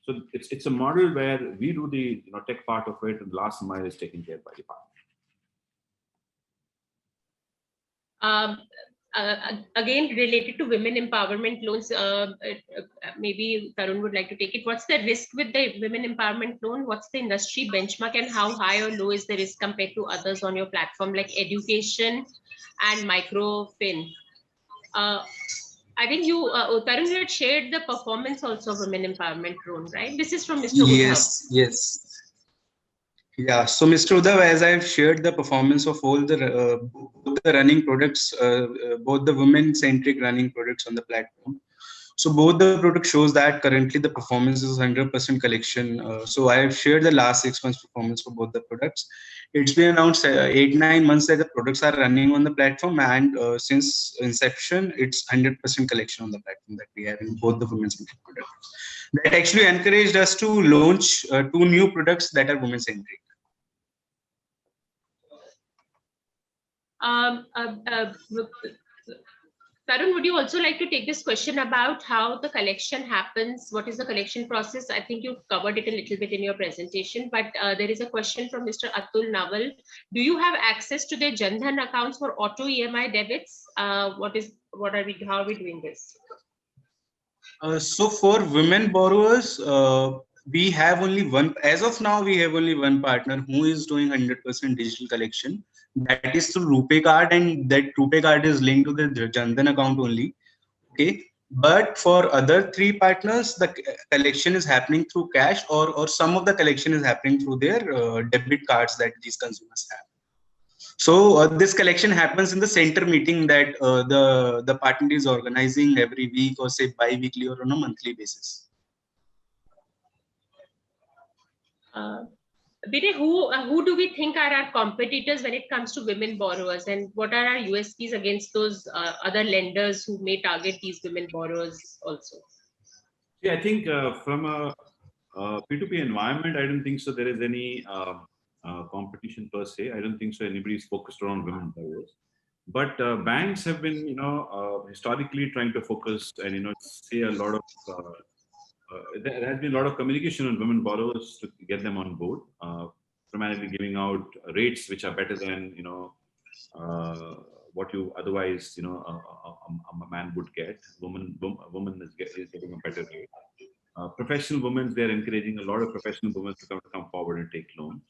So it's a model where we do the tech part of it and the last mile is taken care by the partner. Again, related to women empowerment loans, maybe Tarun would like to take it. What's the risk with the women empowerment loan? What's the industry benchmark and how high or low is the risk compared to others on your platform like education and microfin? I think you, Tarun, you had shared the performance also of women empowerment loan, right? This is from Mr. Udhav. Yes. Yeah, so Mr. Udhav, as I've shared the performance of all the both the running products, both the women-centric running products on the platform. So both the product shows that currently the performance is 100% collection. So I have shared the last 6 months performance for both the products. It's been around 8-9 months that the products are running on the platform, and since inception, it's 100% collection on the platform that we have in both the women-centric products. That actually encouraged us to launch 2 new products that are women-centric. Tarun, would you also like to take this question about how the collection happens? What is the collection process? I think you covered it a little bit in your presentation, but there is a question from Mr. Atul Naval. Do you have access to their Jan Dhan accounts for auto EMI debits? How are we doing this? So for women borrowers, we have only one, as of now, we have only one partner who is doing 100% digital collection. That is through RuPay card, and that RuPay card is linked to the Jan Dhan account only. Okay. But for other 3 partners, the collection is happening through cash, or some of the collection is happening through their debit cards that these consumers have. So this collection happens in the center meeting that the partner is organizing every week, or say bi-weekly or on a monthly basis. Binay, who do we think are our competitors when it comes to women borrowers, and what are our USPs against those other lenders who may target these women borrowers also? Yeah, I think from a P2P environment, I don't think so there is any competition per se. I don't think so anybody is focused around women borrowers. But banks have been, historically trying to focus and, say a lot of, there has been a lot of communication on women borrowers to get them on board, primarily giving out rates which are better than, what you otherwise, a man would get. Woman is getting a better rate. Professional women, they're encouraging a lot of professional women to come forward and take loans.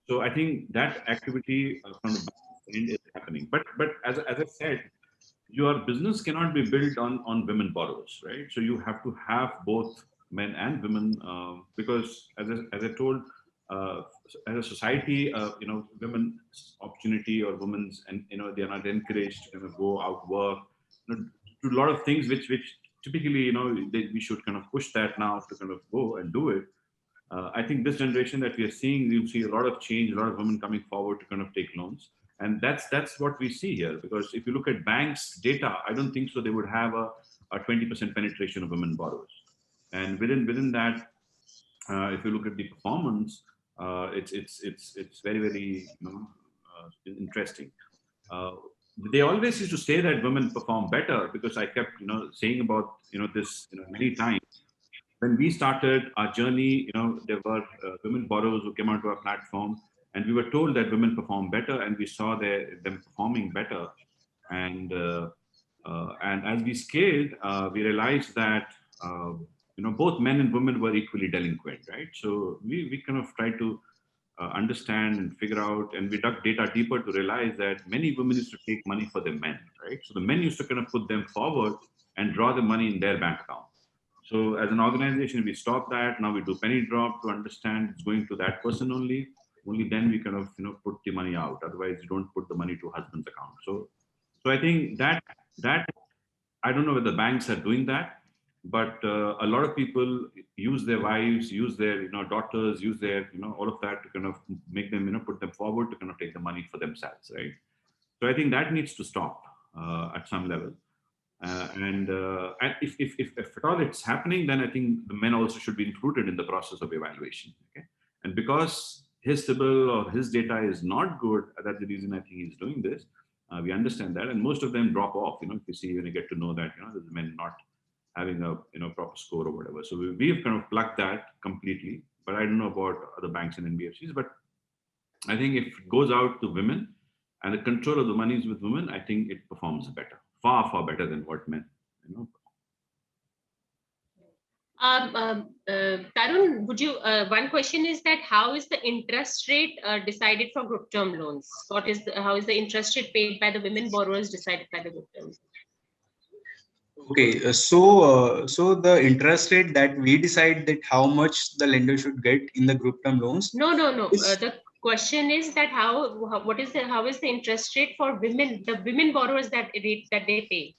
So I think that activity from the back end is happening. But as I said, your business cannot be built on women borrowers, right? So you have to have both men and women, because as I told, as a society, women's opportunity or women's, and they are not encouraged to kind of go out work, do a lot of things which typically we should kind of push that now to kind of go and do it. I think this generation that we are seeing, you see a lot of change, a lot of women coming forward to kind of take loans. And that's what we see here, because if you look at banks' data, I don't think so they would have a 20% penetration of women borrowers. And within that, if you look at the performance, it's very, very interesting. They always used to say that women perform better, because I kept saying about this many times. When we started our journey, there were women borrowers who came onto our platform, and we were told that women perform better, and we saw them performing better. And And as we scaled, we realized that both men and women were equally delinquent, right? So we kind of tried to understand and figure out, and we dug data deeper to realize that many women used to take money for their men, right? So the men used to kind of put them forward and draw the money in their bank account. So as an organization, we stopped that. Now we do penny drop to understand it's going to that person only. Only then we kind of put the money out. Otherwise, you don't put the money to husband's account. So I think that I don't know whether banks are doing that, but a lot of people use their wives, use their daughters, use their all of that to kind of make them put them forward to kind of take the money for themselves, right? So I think that needs to stop at some level. And if at all it's happening, then I think the men also should be included in the process of evaluation. Okay, and because his CIBIL or his data is not good, that's the reason I think he's doing this. We understand that, and most of them drop off. If you see when you get to know that the men not having a proper score or whatever. So we've kind of plugged that completely. But I don't know about other banks and NBFCs. But I think if it goes out to women and the control of the money is with women, I think it performs better, far better than what men. Tarun, would you? One question is that how is the interest rate decided for group term loans? How is the interest rate paid by the women borrowers decided by the group terms? Okay, so the interest rate that we decide that how much the lender should get in the group term loans. No. The question is that how is the interest rate for women, the women borrowers that they pay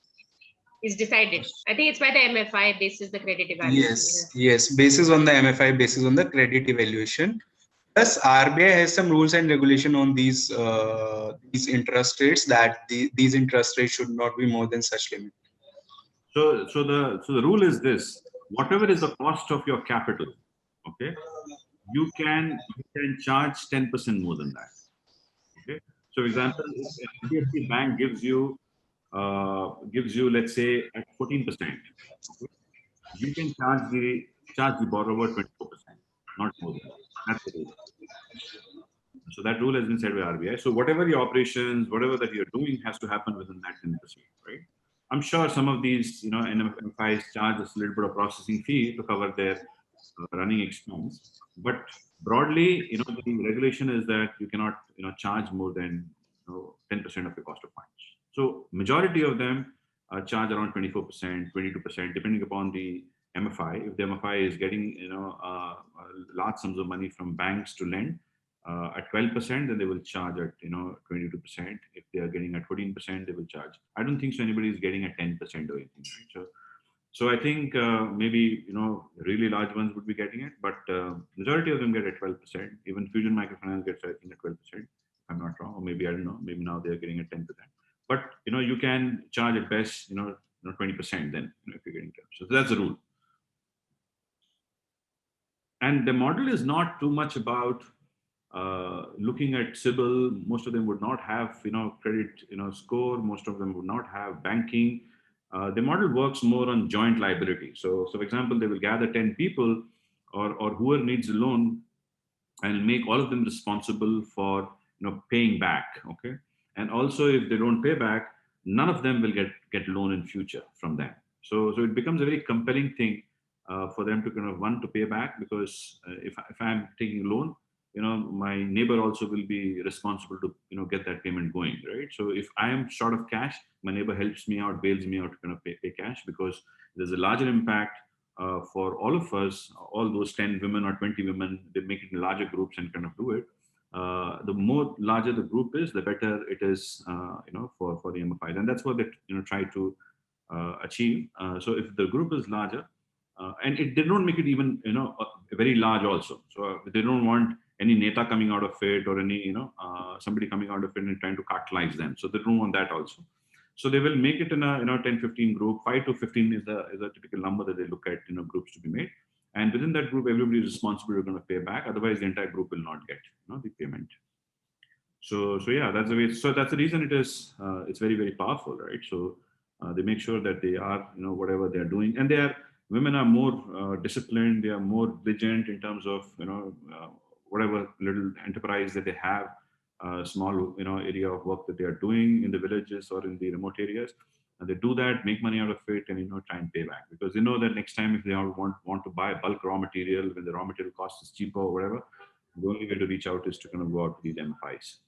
is decided. I think it's by the MFI basis the credit evaluation. Yes, basis on the MFI, basis on the credit evaluation. Plus, RBI has some rules and regulation on these interest rates that these interest rates should not be more than such limit. So the rule is this: whatever is the cost of your capital, okay, you can charge 10% more than that. Okay. So, for example, if NBFC bank gives you let's say at 14%, okay, you can charge the borrower 24%, not more than that. That's the rule. So that rule has been set by RBI. So whatever your operations, whatever that you're doing has to happen within that 10%, right? I'm sure some of these, NFIs charge us a little bit of processing fee to cover their running expense. But broadly, the regulation is that you cannot, charge more than 10% of the cost of funds. So majority of them charge around 24%, 22%, depending upon the MFI. If the MFI is getting, large sums of money from banks to lend at 12%, then they will charge at 22%. If they are getting at 14%, they will charge. I don't think so anybody is getting at 10% or anything. Right? So I think maybe really large ones would be getting it, but majority of them get at 12%. Even Fusion Microfinance gets, I think, at 12%. If I'm not wrong, or maybe I don't know. Maybe now they're getting at 10%. But you can charge at best 20% then if you're getting 10%. So that's the rule. And the model is not too much about looking at CIBIL. Most of them would not have credit score. Most of them would not have banking. The model works more on joint liability. So for example, they will gather 10 people or whoever needs a loan and make all of them responsible for paying back. Okay, and also if they don't pay back, none of them will get loan in future from them. So it becomes a very compelling thing for them to kind of want to pay back, because if I'm taking a loan, my neighbor also will be responsible to get that payment going, right? So if I am short of cash, my neighbor helps me out, bails me out to kind of pay cash, because there's a larger impact for all of us. All those 10 women or 20 women, they make it in larger groups and kind of do it. The more larger the group is, the better it is, for the MFIs, and that's what they try to achieve. So if the group is larger, and they don't make it even very large also. So they don't want any neta coming out of it, or any somebody coming out of it and trying to cartelize them. So they don't want that also. So they will make it in a 10-15 group. 5 to 15 is a typical number that they look at groups to be made. And within that group, everybody is responsible to going to pay back. Otherwise, the entire group will not get the payment. So yeah, that's the way. So that's the reason it is. It's very, very powerful, right? So they make sure that they are whatever they are doing, and women are more disciplined. They are more vigilant in terms of whatever little enterprise that they have, small area of work that they are doing in the villages or in the remote areas. And they do that, make money out of it, and try and pay back, because they know that next time if they want to buy bulk raw material when the raw material cost is cheaper or whatever, the only way to reach out is to kind of go out to these MFIs.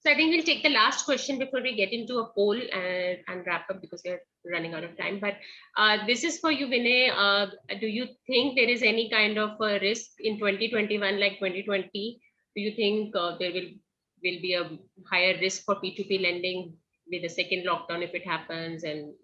So I think we'll take the last question before we get into a poll and wrap up, because we're running out of time. But this is for you, Vinay. Do you think there is any kind of a risk in 2021 like 2020? Do you think there will be a higher risk for P2P lending with the second lockdown if it happens? And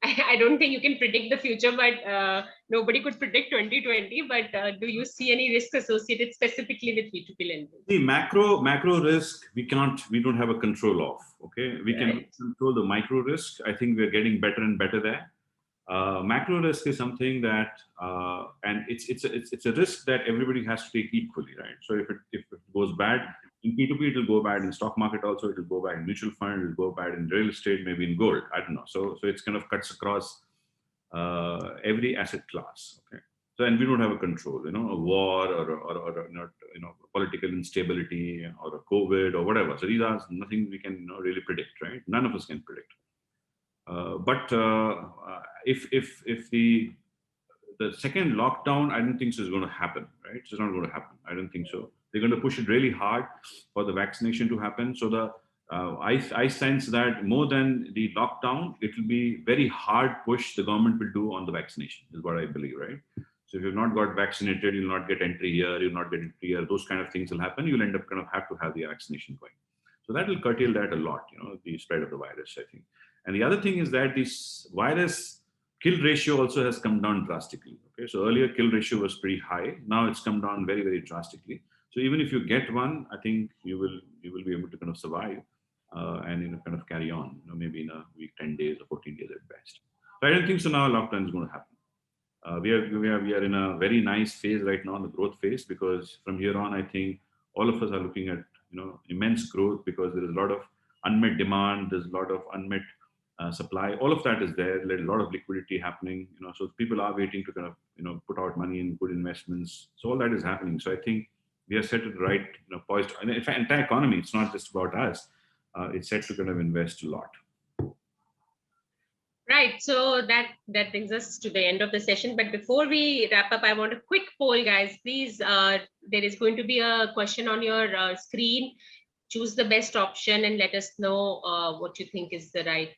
I don't think you can predict the future, but nobody could predict 2020. But do you see any risk associated specifically with P2P lending? The macro risk, we don't have a control of. Okay, we can control the micro risk. I think we're getting better and better there. Macro risk is something that, and it's a risk that everybody has to take equally, right? So if it goes bad in P2P, it will go bad in stock market. Also, it will go bad in mutual fund. It will go bad in real estate, maybe in gold. I don't know. So it's kind of cuts across every asset class. Okay. So, and we don't have a control. A war or political instability or a COVID or whatever. So these are nothing we can really predict, right? None of us can predict. But if the second lockdown, I don't think so is going to happen, right? It's not going to happen. I don't think so. They're going to push it really hard for the vaccination to happen. So I sense that more than the lockdown, it will be very hard push the government will do on the vaccination, is what I believe, right? So if you've not got vaccinated, you'll not get entry here, you'll not get entry here, those kind of things will happen. You'll end up kind of have to have the vaccination going. So that will curtail that a lot, the spread of the virus, I think. And the other thing is that this virus kill ratio also has come down drastically. Okay, so earlier kill ratio was pretty high. Now it's come down very, very drastically. So even if you get one, I think you will be able to kind of survive and kind of carry on. Maybe in a week, 10 days or 14 days at best. So I don't think so now lockdown is going to happen. We are in a very nice phase right now, the growth phase, because from here on, I think all of us are looking at immense growth, because there is a lot of unmet demand, there's a lot of unmet supply. All of that is there. There's a lot of liquidity happening. So people are waiting to kind of put out money in good investments. So all that is happening. So I think we are set to right, poised. And in fact, entire economy, it's not just about us. It's set to kind of invest a lot. Right. So that brings us to the end of the session. But before we wrap up, I want a quick poll, guys. Please, there is going to be a question on your screen. Choose the best option and let us know what you think is the right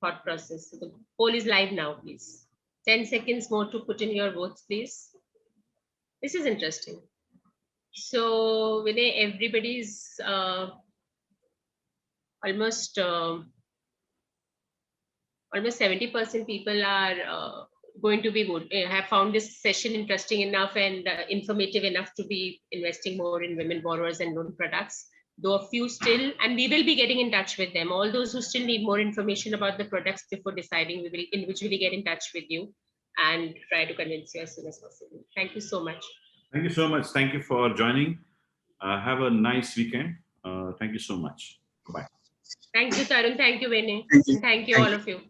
thought process. So the poll is live now, please. 10 seconds more to put in your votes, please. This is interesting. So Vinay, everybody's almost 70% people are going to be good, have found this session interesting enough and informative enough to be investing more in women borrowers and loan products. Though a few still, and we will be getting in touch with them. All those who still need more information about the products before deciding, we will individually get in touch with you and try to convince you as soon as possible. Thank you so much. Thank you so much. Thank you for joining. Have a nice weekend. Thank you so much. Bye. Thank you, Tarun. Thank you, Vinay. Thank you. Thank you, all of you.